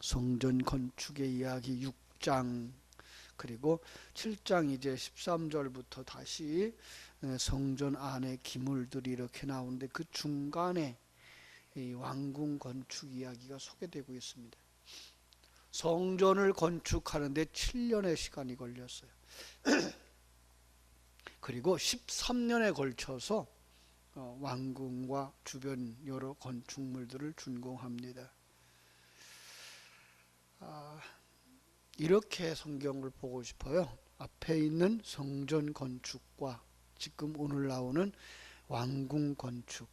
성전 건축의 이야기 6장, 그리고 7장 이제 13절부터 다시 성전 안의 기물들이 이렇게 나오는데 그 중간에 이 왕궁 건축 이야기가 소개되고 있습니다. 성전을 건축하는데 7년의 시간이 걸렸어요. 그리고 13년에 걸쳐서 왕궁과 주변 여러 건축물들을 준공합니다. 이렇게 성경을 보고 싶어요. 앞에 있는 성전 건축과 지금 오늘 나오는 왕궁 건축,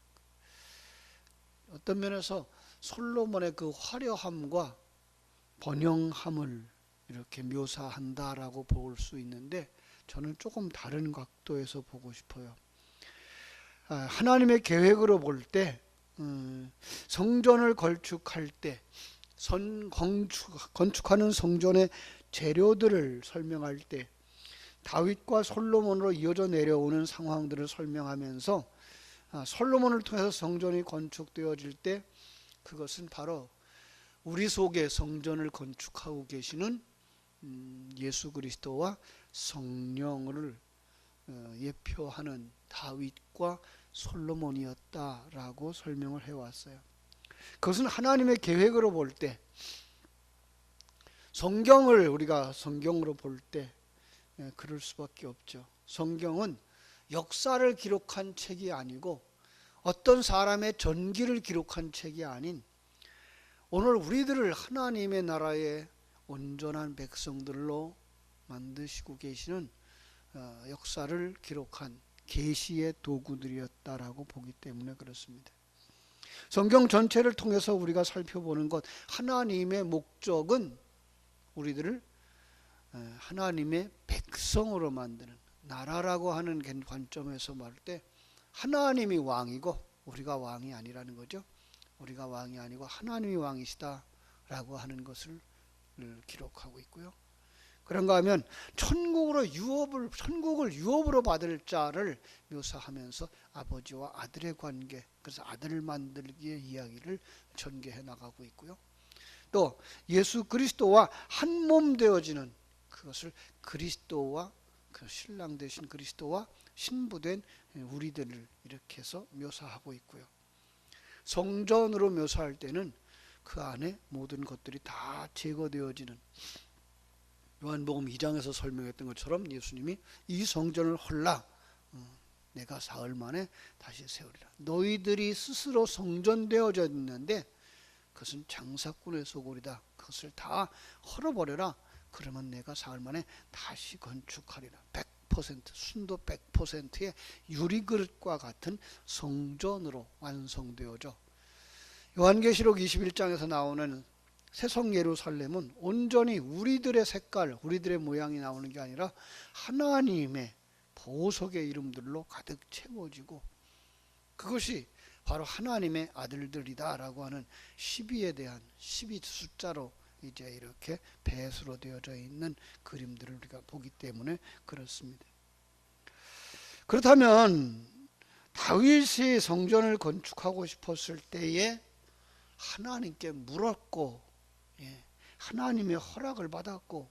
어떤 면에서 솔로몬의 그 화려함과 번영함을 이렇게 묘사한다라고 볼 수 있는데, 저는 조금 다른 각도에서 보고 싶어요. 하나님의 계획으로 볼 때 성전을 건축할 때 건축하는 성전의 재료들을 설명할 때 다윗과 솔로몬으로 이어져 내려오는 상황들을 설명하면서 솔로몬을 통해서 성전이 건축되어질 때 그것은 바로 우리 속에 성전을 건축하고 계시는 예수 그리스도와 성령을 예표하는 다윗과 솔로몬이었다라고 설명을 해왔어요. 그것은 하나님의 계획으로 볼 때, 성경을 우리가 성경으로 볼 때 그럴 수밖에 없죠. 성경은 역사를 기록한 책이 아니고 어떤 사람의 전기를 기록한 책이 아닌, 오늘 우리들을 하나님의 나라의 온전한 백성들로 만드시고 계시는 역사를 기록한 계시의 도구들이었다라고 보기 때문에 그렇습니다. 성경 전체를 통해서 우리가 살펴보는 것, 하나님의 목적은 우리들을 하나님의 백성으로 만드는, 나라라고 하는 관점에서 말할 때 하나님이 왕이고 우리가 왕이 아니라는 거죠. 우리가 왕이 아니고 하나님이 왕이시다라고 하는 것을 기록하고 있고요. 그런가 하면 천국을 유업으로 받을 자를 묘사하면서 아버지와 아들의 관계, 그래서 아들 만들기의 이야기를 전개해 나가고 있고요. 또 예수 그리스도와 한 몸 되어지는, 그것을 그리스도와 그 신랑 되신 그리스도와 신부된 우리들을 이렇게 해서 묘사하고 있고요. 성전으로 묘사할 때는 그 안에 모든 것들이 다 제거되어지는, 요한복음 2장에서 설명했던 것처럼 예수님이 이 성전을 헐라 내가 사흘 만에 다시 세우리라. 너희들이 스스로 성전되어져 있는데 그것은 장사꾼의 소굴이다. 그것을 다 헐어버려라. 그러면 내가 사흘 만에 다시 건축하리라. 100%, 순도 100%의 유리그릇과 같은 성전으로 완성되어져, 요한계시록 21장에서 나오는 새성 예루살렘은 온전히 우리들의 색깔, 우리들의 모양이 나오는 게 아니라 하나님의 보석의 이름들로 가득 채워지고, 그것이 바로 하나님의 아들들이다라고 하는 12에 대한 12 숫자로 이제 이렇게 배수로 되어져 있는 그림들을 우리가 보기 때문에 그렇습니다. 그렇다면 다윗이 성전을 건축하고 싶었을 때에 하나님께 물었고, 하나님의 허락을 받았고,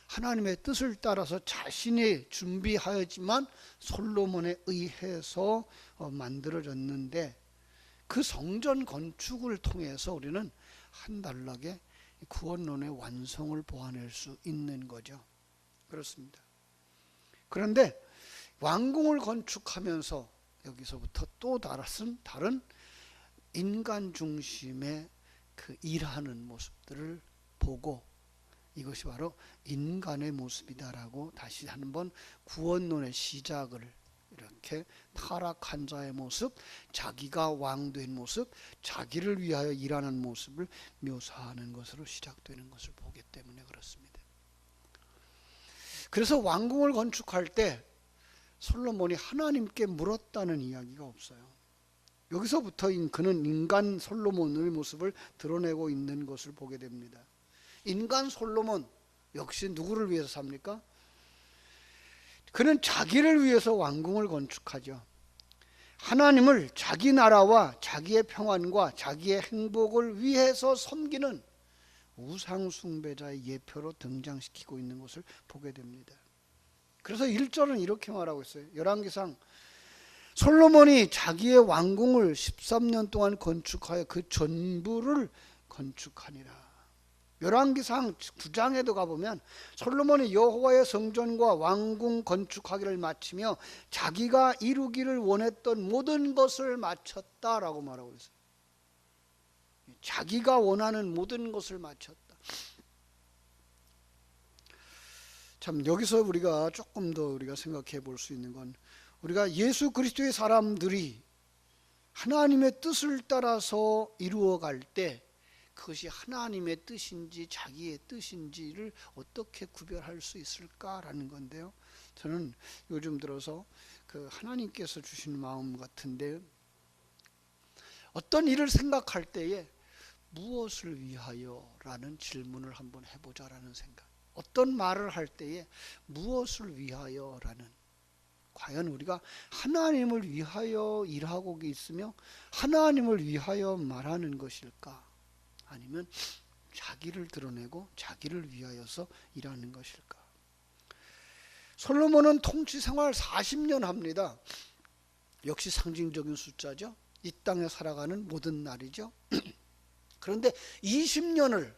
하나님의 뜻을 따라서 자신이 준비하였지만 솔로몬에 의해서 만들어졌는데, 그 성전 건축을 통해서 우리는 한 단락의 구원론의 완성을 보아낼 수 있는 거죠. 그렇습니다. 그런데 왕궁을 건축하면서 여기서부터 또 다른 인간 중심의 그 일하는 모습들을 보고, 이것이 바로 인간의 모습이다라고 다시 한번 구원론의 시작을, 이렇게 타락한 자의 모습, 자기가 왕된 모습, 자기를 위하여 일하는 모습을 묘사하는 것으로 시작되는 것을 보기 때문에 그렇습니다. 그래서 왕궁을 건축할 때 솔로몬이 하나님께 물었다는 이야기가 없어요. 여기서부터 그는 인간 솔로몬의 모습을 드러내고 있는 것을 보게 됩니다. 인간 솔로몬 역시 누구를 위해서 삽니까? 그는 자기를 위해서 왕궁을 건축하죠. 하나님을 자기 나라와 자기의 평안과 자기의 행복을 위해서 섬기는 우상 숭배자의 예표로 등장시키고 있는 것을 보게 됩니다. 그래서 1절은 이렇게 말하고 있어요. 열왕기상 솔로몬이 자기의 왕궁을 13년 동안 건축하여 그 전부를 건축하니라. 열왕기상 9장에도 가보면 솔로몬이 여호와의 성전과 왕궁 건축하기를 마치며 자기가 이루기를 원했던 모든 것을 마쳤다라고 말하고 있어요. 자기가 원하는 모든 것을 마쳤다. 참 여기서 우리가 조금 더 우리가 생각해 볼 수 있는 건, 우리가 예수 그리스도의 사람들이 하나님의 뜻을 따라서 이루어갈 때 그것이 하나님의 뜻인지 자기의 뜻인지를 어떻게 구별할 수 있을까라는 건데요. 저는 요즘 들어서 그 하나님께서 주신 마음 같은데, 어떤 일을 생각할 때에 무엇을 위하여? 라는 질문을 한번 해보자라는 생각. 어떤 말을 할 때에 무엇을 위하여? 라는, 과연 우리가 하나님을 위하여 일하고 있으며 하나님을 위하여 말하는 것일까? 아니면 자기를 드러내고 자기를 위하여서 일하는 것일까? 솔로몬은 통치 생활 40년 합니다. 역시 상징적인 숫자죠. 이 땅에 살아가는 모든 날이죠. 그런데 20년을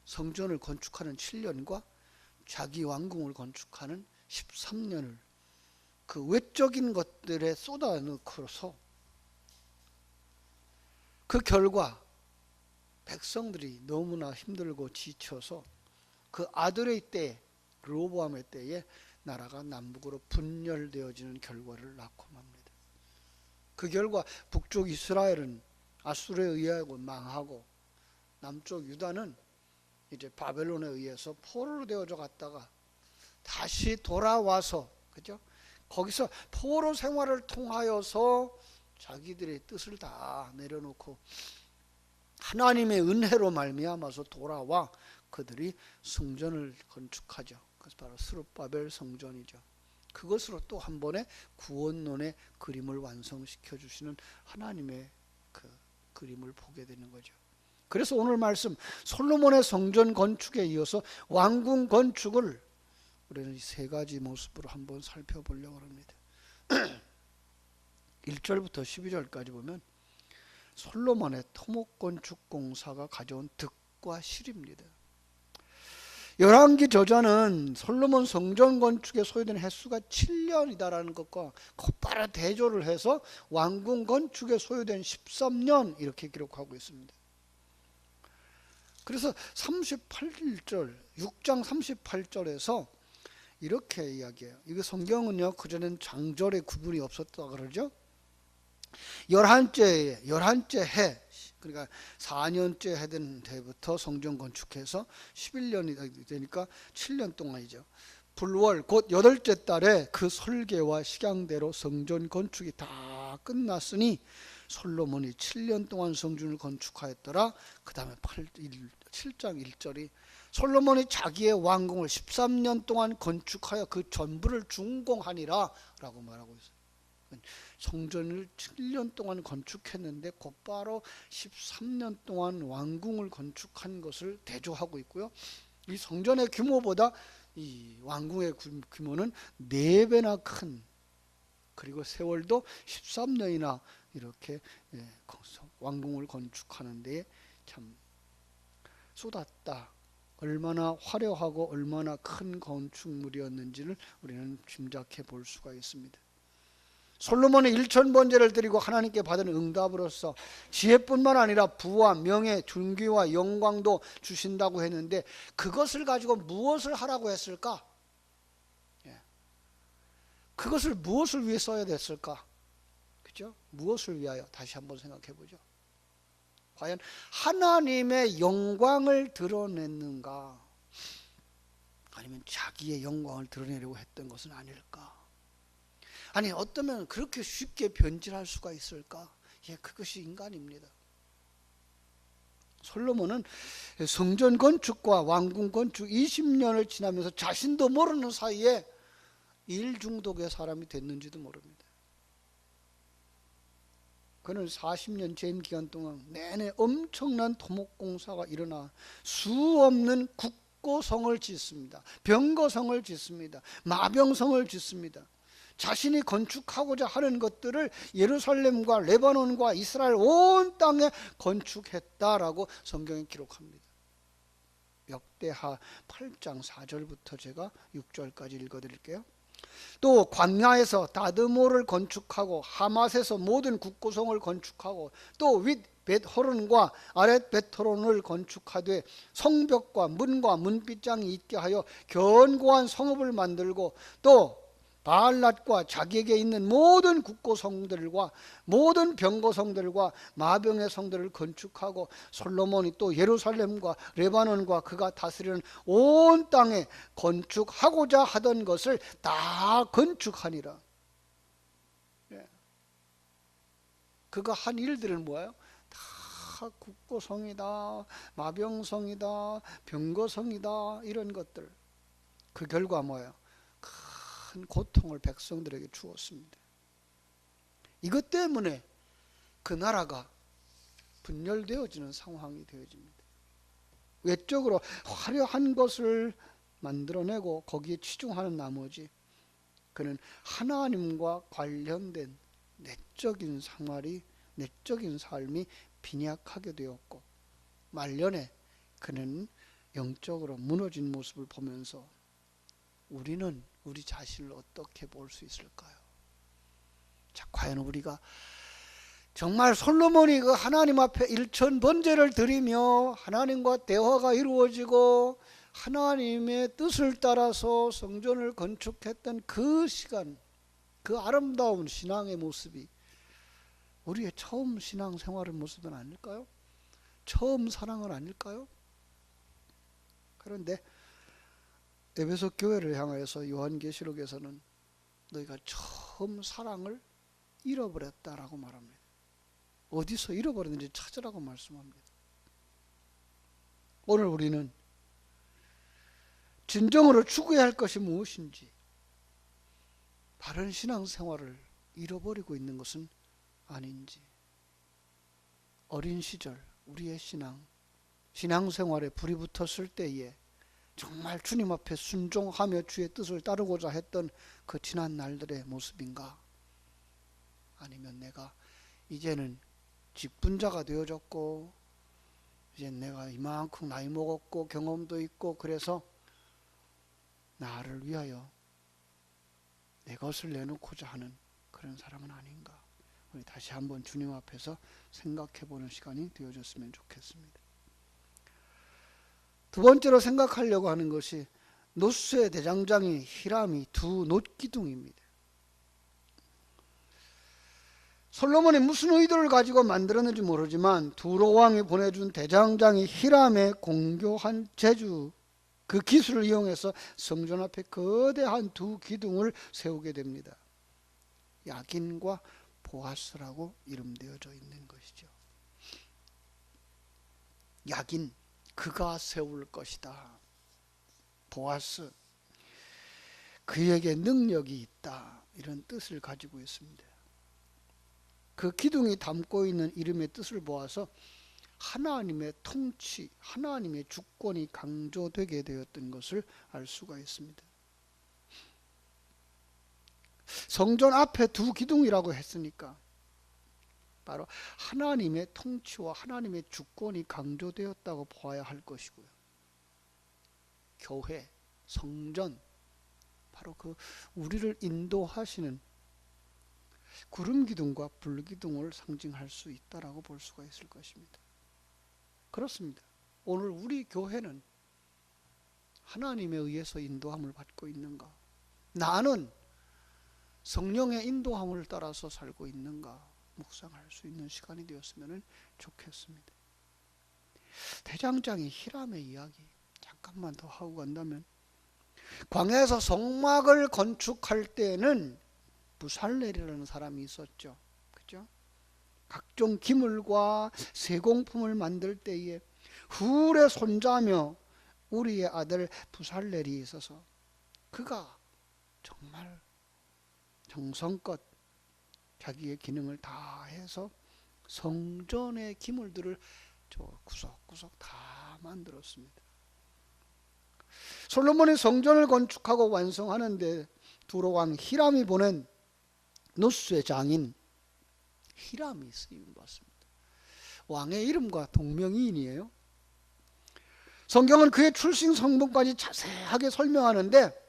성전을 건축하는 7년과 자기 왕궁을 건축하는 13년을 그 외적인 것들에 쏟아넣고서 그 결과 백성들이 너무나 힘들고 지쳐서 그 아들의 때, 르호보암의 때에 나라가 남북으로 분열되어지는 결과를 낳고 맙니다. 그 결과 북쪽 이스라엘은 아수르에 의하고 망하고, 남쪽 유다는 이제 바벨론에 의해서 포로로 되어져 갔다가 다시 돌아와서, 그죠? 거기서 포로 생활을 통하여서 자기들의 뜻을 다 내려놓고 하나님의 은혜로 말미암아서 돌아와 그들이 성전을 건축하죠. 그것이 바로 스룹바벨 성전이죠. 그것으로 또 한 번의 구원론의 그림을 완성시켜 주시는 하나님의 그 그림을 보게 되는 거죠. 그래서 오늘 말씀 솔로몬의 성전 건축에 이어서 왕궁 건축을 우리는 세 가지 모습으로 한번 살펴보려고 합니다. 1절부터 12절까지 보면 솔로몬의 토목 건축 공사가 가져온 득과 실입니다. 열왕기 저자는 솔로몬 성전 건축에 소요된 횟수가 7년이다라는 것과 곧바로 대조를 해서 왕궁 건축에 소요된 13년 이렇게 기록하고 있습니다. 그래서 38절, 6장 38절에서 이렇게 이야기해요. 이거 성경은요, 그전엔 장절의 구분이 없었다 그러죠. 11째 해, 그러니까 4년째 해된 해부터 성전 건축해서 11년이 되니까 7년 동안이죠. 불월 곧 8째 달에 그 설계와 식양대로 성전 건축이 다 끝났으니 솔로몬이 7년 동안 성전을 건축하였더라. 그 다음에 7장 1절이 솔로몬이 자기의 왕궁을 13년 동안 건축하여 그 전부를 준공하니라 라고 말하고 있어요. 성전을 7년 동안 건축했는데 곧바로 13년 동안 왕궁을 건축한 것을 대조하고 있고요. 이 성전의 규모보다 이 왕궁의 규모는 4배나 큰, 그리고 세월도 13년이나 이렇게 왕궁을 건축하는 데 참 쏟았다. 얼마나 화려하고 얼마나 큰 건축물이었는지를 우리는 짐작해 볼 수가 있습니다. 솔로몬이 1000번제를 드리고 하나님께 받은 응답으로서 지혜뿐만 아니라 부와 명예, 존귀와 영광도 주신다고 했는데 그것을 가지고 무엇을 하라고 했을까? 그것을 무엇을 위해 써야 됐을까? 그죠? 무엇을 위하여? 다시 한번 생각해 보죠. 과연 하나님의 영광을 드러냈는가? 아니면 자기의 영광을 드러내려고 했던 것은 아닐까? 아니, 어쩌면 그렇게 쉽게 변질할 수가 있을까? 그것이 인간입니다. 솔로몬은 성전 건축과 왕궁 건축 20년을 지나면서 자신도 모르는 사이에 일 중독의 사람이 됐는지도 모릅니다. 그는 40년 재임 기간 동안 내내 엄청난 토목공사가 일어나 수 없는 국고성을 짓습니다. 병거성을 짓습니다. 마병성을 짓습니다. 자신이 건축하고자 하는 것들을 예루살렘과 레바논과 이스라엘 온 땅에 건축했다라고 성경에 기록합니다. 역대하 8장 4절부터 제가 6절까지 읽어드릴게요. 또 광야에서 다드모를 건축하고 하맛에서 모든 국고성을 건축하고 또 윗 벳호론과 아랫 벳호론을 건축하되 성벽과 문과 문빗장이 있게 하여 견고한 성읍을 만들고 또 바알랏과 자기에게 있는 모든 국고성들과 모든 병거성들과 마병의 성들을 건축하고 솔로몬이 또 예루살렘과 레바논과 그가 다스리는 온 땅에 건축하고자 하던 것을 다 건축하니라. 그가 한 일들은 뭐예요? 다 국고성이다, 마병성이다, 병거성이다, 이런 것들. 그 결과 뭐예요? 큰 고통을 백성들에게 주었습니다. 이것 때문에 그 나라가 분열되어지는 상황이 되어집니다. 외적으로 화려한 것을 만들어내고 거기에 치중하는 나머지 그는 하나님과 관련된 내적인 생활이, 내적인 삶이 빈약하게 되었고 말년에 그는 영적으로 무너진 모습을 보면서 우리는 우리 자신을 어떻게 볼 수 있을까요? 자, 과연 우리가 정말 솔로몬이 그 하나님 앞에 일천 번제를 드리며 하나님과 대화가 이루어지고 하나님의 뜻을 따라서 성전을 건축했던 그 시간, 그 아름다운 신앙의 모습이 우리의 처음 신앙생활의 모습은 아닐까요? 처음 사랑은 아닐까요? 그런데 에베소 교회를 향하여서 요한계시록에서는 너희가 처음 사랑을 잃어버렸다라고 말합니다. 어디서 잃어버렸는지 찾으라고 말씀합니다. 오늘 우리는 진정으로 추구해야 할 것이 무엇인지, 바른 신앙생활을 잃어버리고 있는 것은 아닌지, 어린 시절 우리의 신앙생활에 불이 붙었을 때에 정말 주님 앞에 순종하며 주의 뜻을 따르고자 했던 그 지난 날들의 모습인가? 아니면 내가 이제는 직분자가 되어졌고 이제 내가 이만큼 나이 먹었고 경험도 있고 그래서 나를 위하여 내 것을 내놓고자 하는 그런 사람은 아닌가? 우리 다시 한번 주님 앞에서 생각해보는 시간이 되어졌으면 좋겠습니다. 두 번째로 생각하려고 하는 것이 노스의 대장장이 히람이 두 놋기둥입니다. 솔로몬이 무슨 의도를 가지고 만들었는지 모르지만 두로 왕이 보내준 대장장이 히람의 공교한 재주, 그 기술을 이용해서 성전 앞에 거대한 두 기둥을 세우게 됩니다. 야긴과 보아스라고 이름되어져 있는 것이죠. 야긴, 그가 세울 것이다. 보아스, 그에게 능력이 있다. 이런 뜻을 가지고 있습니다. 그 기둥이 담고 있는 이름의 뜻을 보아서 하나님의 통치, 하나님의 주권이 강조되게 되었던 것을 알 수가 있습니다. 성전 앞에 두 기둥이라고 했으니까 바로 하나님의 통치와 하나님의 주권이 강조되었다고 보아야 할 것이고요. 교회, 성전, 바로 그 우리를 인도하시는 구름기둥과 불기둥을 상징할 수 있다라고 볼 수가 있을 것입니다. 그렇습니다. 오늘 우리 교회는 하나님에 의해서 인도함을 받고 있는가? 나는 성령의 인도함을 따라서 살고 있는가? 묵상할 수 있는 시간이 되었으면 좋겠습니다. 대장장이 히람의 이야기 잠깐만 더 하고 간다면, 광야에서 성막을 건축할 때는 부살렐이라는 사람이 있었죠. 그죠? 각종 기물과 세공품을 만들 때에 훌에 손자며 우리의 아들 부살렐이 있어서 그가 정말 정성껏 자기의 기능을 다 해서 성전의 기물들을 저 구석구석 다 만들었습니다. 솔로몬이 성전을 건축하고 완성하는데 두로 왕 히람이 보낸 누스의 장인 히람이 쓰임 받습니다. 왕의 이름과 동명이인이에요. 성경은 그의 출생 성분까지 자세하게 설명하는데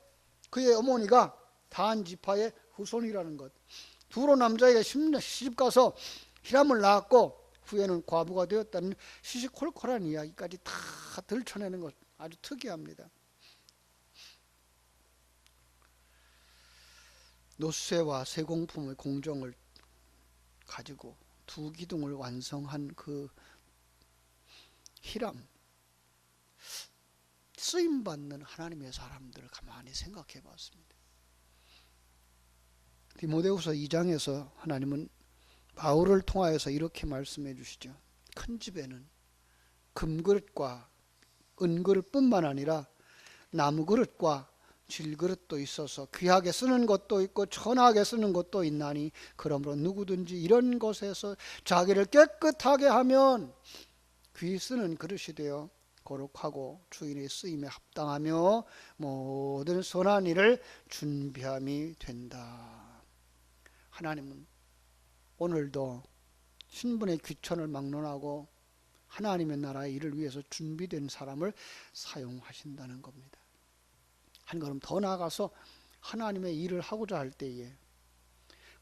그의 어머니가 단 지파의 후손이라는 것, 두로 남자에게 시집가서 히람을 낳았고 후에는 과부가 되었다는 시시콜콜한 이야기까지 다 들춰내는 것, 아주 특이합니다. 노쇠와 세공품의 공정을 가지고 두 기둥을 완성한 그 히람, 쓰임받는 하나님의 사람들을 가만히 생각해 봤습니다. 디모데후서 2장에서 하나님은 바울을 통하여서 이렇게 말씀해 주시죠. 큰 집에는 금그릇과 은그릇뿐만 아니라 나무그릇과 질그릇도 있어서 귀하게 쓰는 것도 있고 천하게 쓰는 것도 있나니 그러므로 누구든지 이런 것에서 자기를 깨끗하게 하면 귀 쓰는 그릇이 되어 거룩하고 주인의 쓰임에 합당하며 모든 선한 일을 준비함이 된다. 하나님은 오늘도 신분의 귀천을 막론하고 하나님의 나라의 일을 위해서 준비된 사람을 사용하신다는 겁니다. 한 걸음 더 나아가서 하나님의 일을 하고자 할 때에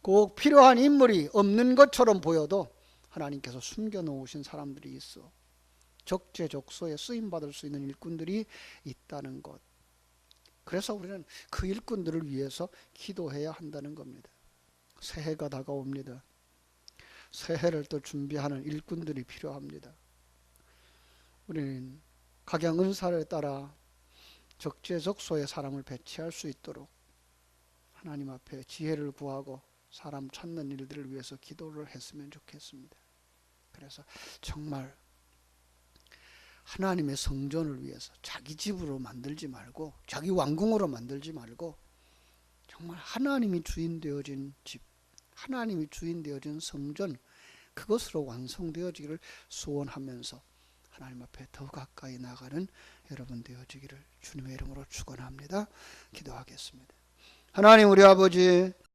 꼭 필요한 인물이 없는 것처럼 보여도 하나님께서 숨겨놓으신 사람들이 있어 적재적소에 쓰임받을 수 있는 일꾼들이 있다는 것. 그래서 우리는 그 일꾼들을 위해서 기도해야 한다는 겁니다. 새해가 다가옵니다. 새해를 또 준비하는 일꾼들이 필요합니다. 우리는 각양 은사를 따라 적재적소에 사람을 배치할 수 있도록 하나님 앞에 지혜를 구하고 사람 찾는 일들을 위해서 기도를 했으면 좋겠습니다. 그래서 정말 하나님의 성전을 위해서 자기 집으로 만들지 말고 자기 왕궁으로 만들지 말고 정말 하나님이 주인 되어진 집, 하나님이 주인 되어진 성전, 그것으로 완성되어지기를 소원하면서 하나님 앞에 더 가까이 나가는 여러분 되어지기를 주님의 이름으로 축원합니다. 기도하겠습니다. 하나님 우리 아버지,